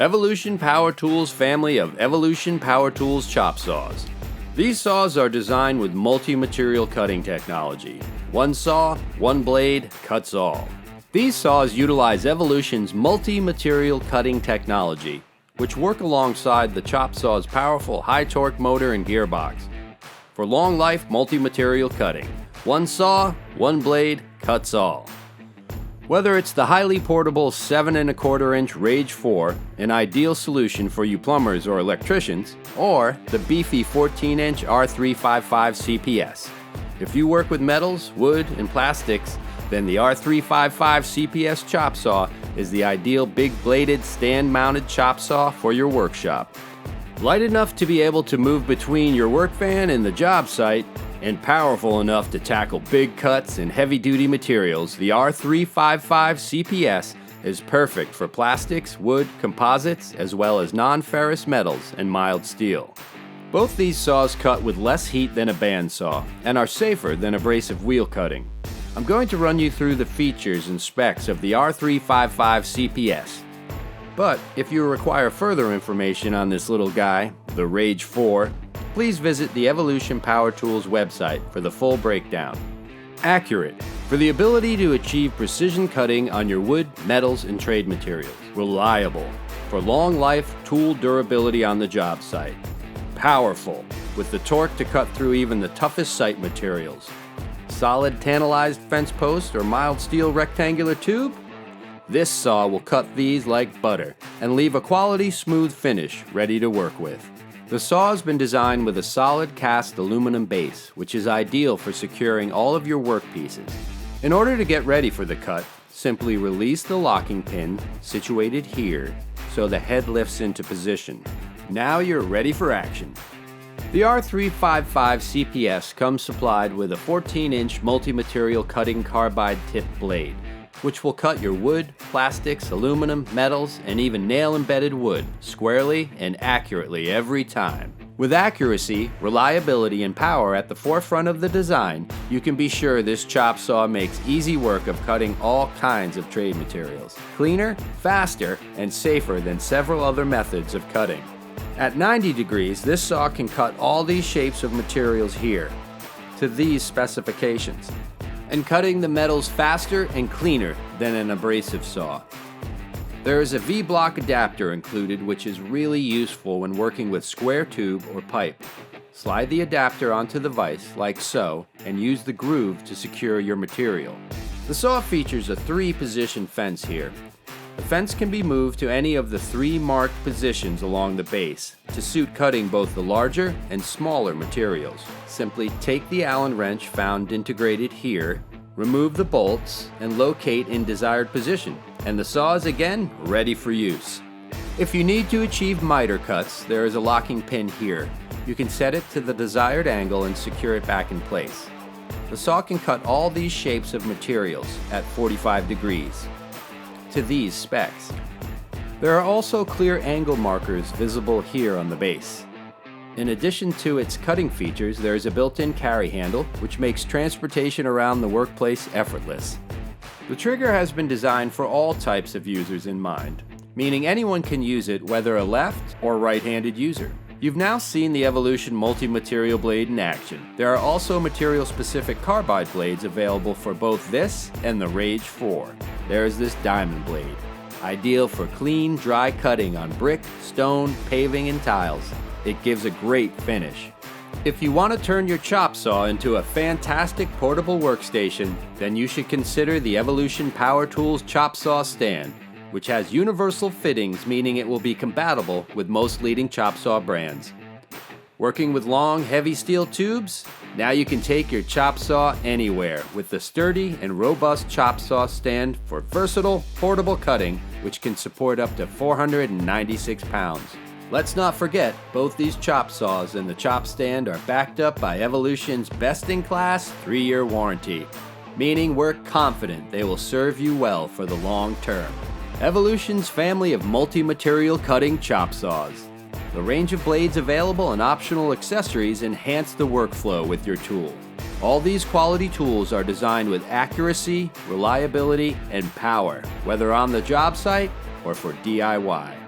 Evolution Power Tools family of Evolution Power Tools chop saws. These saws are designed with multi-material cutting technology. One saw, one blade, cuts all. These saws utilize Evolution's multi-material cutting technology, which work alongside the chop saw's powerful high-torque motor and gearbox. For long-life multi-material cutting, one saw, one blade, cuts all. Whether it's the highly portable 7 1/4-inch Rage 4, an ideal solution for you plumbers or electricians, or the beefy 14-inch R355 CPS. If you work with metals, wood, and plastics, then the R355 CPS chop saw is the ideal big-bladed, stand-mounted chop saw for your workshop. Light enough to be able to move between your work van and the job site, and powerful enough to tackle big cuts and heavy-duty materials, the R355 CPS is perfect for plastics, wood, composites, as well as non-ferrous metals and mild steel. Both these saws cut with less heat than a bandsaw and are safer than abrasive wheel cutting. I'm going to run you through the features and specs of the R355 CPS. But if you require further information on this little guy, the Rage 4, please visit the Evolution Power Tools website for the full breakdown. Accurate, for the ability to achieve precision cutting on your wood, metals, and trade materials. Reliable, for long life tool durability on the job site. Powerful, with the torque to cut through even the toughest site materials. Solid tantalized fence post or mild steel rectangular tube? This saw will cut these like butter and leave a quality smooth finish ready to work with. The saw has been designed with a solid cast aluminum base, which is ideal for securing all of your work pieces. In order to get ready for the cut, simply release the locking pin situated here so the head lifts into position. Now you're ready for action. The R355 CPS comes supplied with a 14-inch multi-material cutting carbide tip blade, which will cut your wood, plastics, aluminum, metals, and even nail-embedded wood squarely and accurately every time. With accuracy, reliability, and power at the forefront of the design, you can be sure this chop saw makes easy work of cutting all kinds of trade materials. Cleaner, faster, and safer than several other methods of cutting. At 90 degrees, this saw can cut all these shapes of materials here, to these specifications, and cutting the metals faster and cleaner than an abrasive saw. There is a V-block adapter included, which is really useful when working with square tube or pipe. Slide the adapter onto the vise like so and use the groove to secure your material. The saw features a 3-position fence here. The fence can be moved to any of the 3 marked positions along the base to suit cutting both the larger and smaller materials. Simply take the Allen wrench found integrated here, remove the bolts, and locate in desired position, and the saw is again ready for use. If you need to achieve miter cuts, there is a locking pin here. You can set it to the desired angle and secure it back in place. The saw can cut all these shapes of materials at 45 degrees. To these specs. There are also clear angle markers visible here on the base. In addition to its cutting features, there is a built-in carry handle, which makes transportation around the workplace effortless. The trigger has been designed for all types of users in mind, meaning anyone can use it, whether a left or right-handed user. You've now seen the Evolution multi-material blade in action. There are also material-specific carbide blades available for both this and the Rage 4. There is this diamond blade, ideal for clean, dry cutting on brick, stone, paving, and tiles. It gives a great finish. If you want to turn your chop saw into a fantastic portable workstation, then you should consider the Evolution Power Tools chop saw stand, which has universal fittings, meaning it will be compatible with most leading chop saw brands. Working with long, heavy steel tubes? Now you can take your chop saw anywhere with the sturdy and robust chop saw stand for versatile, portable cutting, which can support up to 496 pounds. Let's not forget, both these chop saws and the chop stand are backed up by Evolution's best-in-class 3-year warranty, meaning we're confident they will serve you well for the long term. Evolution's family of multi-material cutting chop saws. The range of blades available and optional accessories enhance the workflow with your tool. All these quality tools are designed with accuracy, reliability, and power, whether on the job site or for DIY.